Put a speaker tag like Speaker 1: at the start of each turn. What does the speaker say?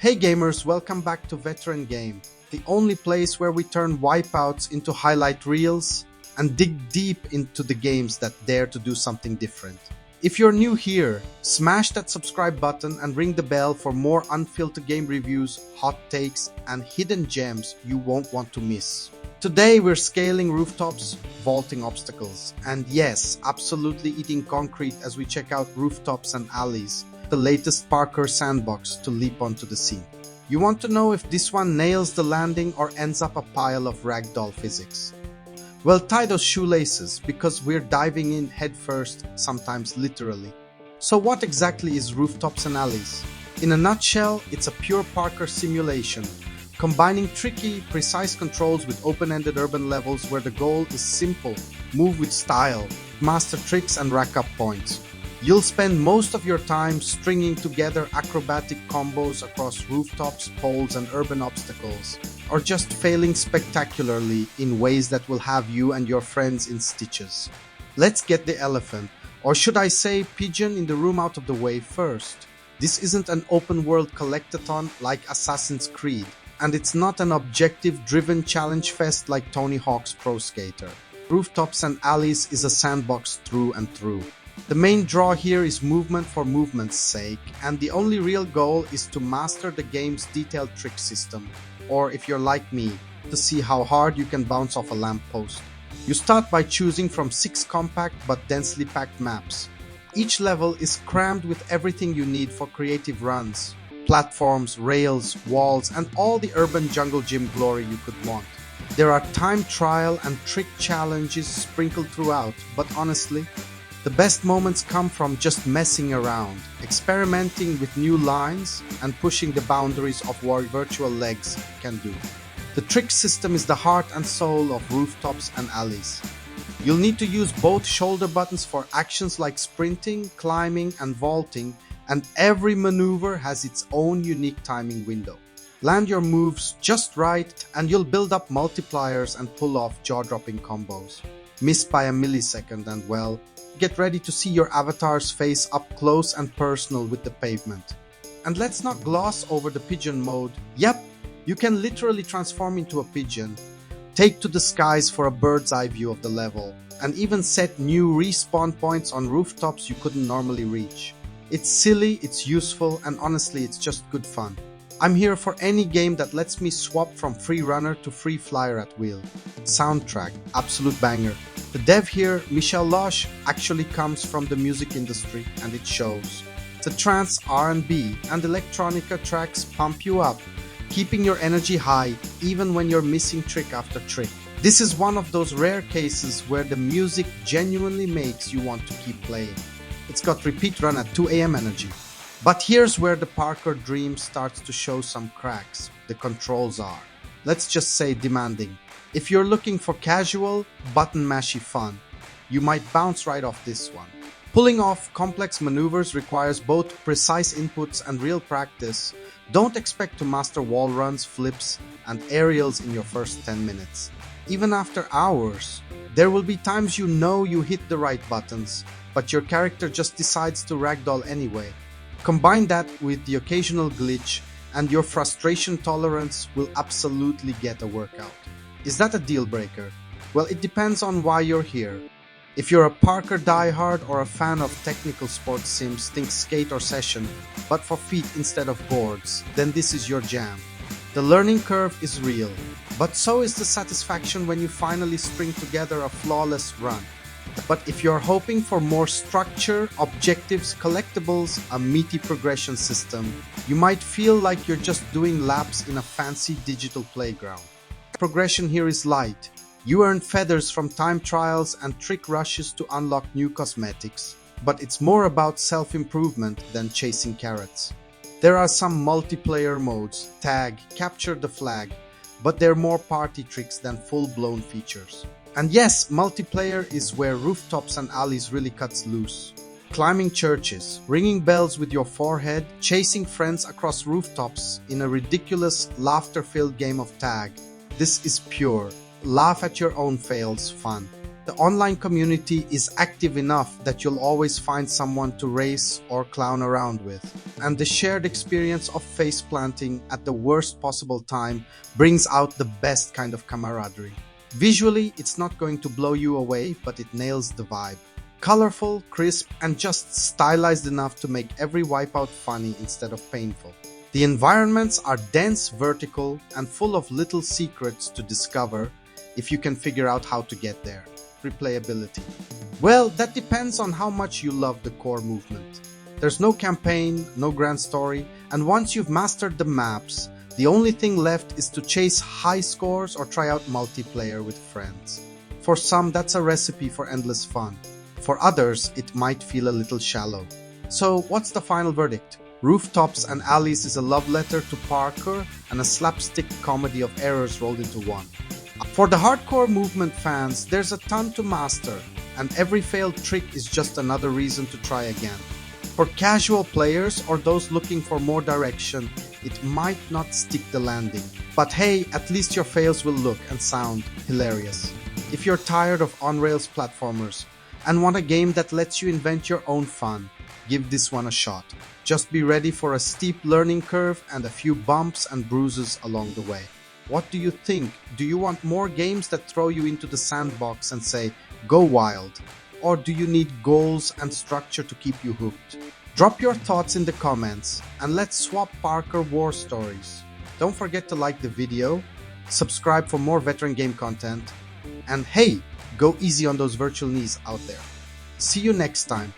Speaker 1: Hey gamers, welcome back to Veteran Game, the only place where we turn wipeouts into highlight reels and dig deep into the games that dare to do something different. If you're new here, smash that subscribe button and ring the bell for more unfiltered game reviews, hot takes, and hidden gems you won't want to miss. Today we're scaling rooftops, vaulting obstacles, and yes, absolutely eating concrete as we check out Rooftops and Alleys, the latest Parkour sandbox to leap onto the scene. You want to know if this one nails the landing or ends up a pile of ragdoll physics? Well, tie those shoelaces because we're diving in headfirst, sometimes literally. So what exactly is Rooftops and Alleys? In a nutshell, it's a pure Parkour simulation, combining tricky, precise controls with open-ended urban levels where the goal is simple: move with style, master tricks and rack up points. You'll spend most of your time stringing together acrobatic combos across rooftops, poles and urban obstacles, or just failing spectacularly in ways that will have you and your friends in stitches. Let's get the elephant, or should I say pigeon in the room out of the way first. This isn't an open-world collectathon like Assassin's Creed, and it's not an objective-driven challenge fest like Tony Hawk's Pro Skater. Rooftops and Alleys is a sandbox through and through. The main draw here is movement for movement's sake, and the only real goal is to master the game's detailed trick system, or if you're like me, to see how hard you can bounce off a lamppost. You start by choosing from 6 compact but densely packed maps. Each level is crammed with everything you need for creative runs: platforms, rails, walls, and all the urban jungle gym glory you could want. There are time trial and trick challenges sprinkled throughout, but honestly, the best moments come from just messing around, experimenting with new lines, and pushing the boundaries of what virtual legs can do. The trick system is the heart and soul of Rooftops and Alleys. You'll need to use both shoulder buttons for actions like sprinting, climbing, and vaulting, and every maneuver has its own unique timing window. Land your moves just right, and you'll build up multipliers and pull off jaw-dropping combos. Miss by a millisecond and well, get ready to see your avatar's face up close and personal with the pavement. And let's not gloss over the pigeon mode. Yep, you can literally transform into a pigeon, take to the skies for a bird's eye view of the level, and even set new respawn points on rooftops you couldn't normally reach. It's silly, it's useful, and honestly it's just good fun. I'm here for any game that lets me swap from free runner to free flyer at will. Soundtrack, absolute banger. The dev here, Michel Loche, actually comes from the music industry, and it shows. The trance, R&B, and electronica tracks pump you up, keeping your energy high even when you're missing trick after trick. This is one of those rare cases where the music genuinely makes you want to keep playing. It's got repeat run at 2 AM energy. But here's where the Parkour dream starts to show some cracks. The controls are, let's just say, demanding. If you're looking for casual, button-mashy fun, you might bounce right off this one. Pulling off complex maneuvers requires both precise inputs and real practice. Don't expect to master wall runs, flips, and aerials in your first 10 minutes. Even after hours, there will be times you know you hit the right buttons, but your character just decides to ragdoll anyway. Combine that with the occasional glitch, and your frustration tolerance will absolutely get a workout. Is that a deal breaker? Well, it depends on why you're here. If you're a Parkour diehard or a fan of technical sports sims, think skate or session, but for feet instead of boards, then this is your jam. The learning curve is real, but so is the satisfaction when you finally string together a flawless run. But if you're hoping for more structure, objectives, collectibles, a meaty progression system, you might feel like you're just doing laps in a fancy digital playground. Progression here is light. You earn feathers from time trials and trick rushes to unlock new cosmetics, but it's more about self-improvement than chasing carrots. There are some multiplayer modes, tag, capture the flag, but they're more party tricks than full-blown features. And yes, multiplayer is where Rooftops and Alleys really cuts loose. Climbing churches, ringing bells with your forehead, chasing friends across rooftops in a ridiculous, laughter-filled game of tag. This is pure, laugh at your own fails fun. The online community is active enough that you'll always find someone to race or clown around with. And the shared experience of face planting at the worst possible time brings out the best kind of camaraderie. Visually, it's not going to blow you away, but it nails the vibe. Colorful, crisp, and just stylized enough to make every wipeout funny instead of painful. The environments are dense, vertical, and full of little secrets to discover if you can figure out how to get there. Replayability. Well, that depends on how much you love the core movement. There's no campaign, no grand story, and once you've mastered the maps, the only thing left is to chase high scores or try out multiplayer with friends. For some, that's a recipe for endless fun. For others, it might feel a little shallow. So, what's the final verdict? Rooftops and Alleys is a love letter to parkour and a slapstick comedy of errors rolled into one. For the hardcore movement fans, there's a ton to master, and every failed trick is just another reason to try again. For casual players or those looking for more direction, it might not stick the landing. But hey, at least your fails will look and sound hilarious. If you're tired of on-rails platformers and want a game that lets you invent your own fun, give this one a shot. Just be ready for a steep learning curve and a few bumps and bruises along the way. What do you think? Do you want more games that throw you into the sandbox and say, go wild? Or do you need goals and structure to keep you hooked? Drop your thoughts in the comments and let's swap Parkour war stories. Don't forget to like the video, subscribe for more veteran game content, and hey, go easy on those virtual knees out there. See you next time.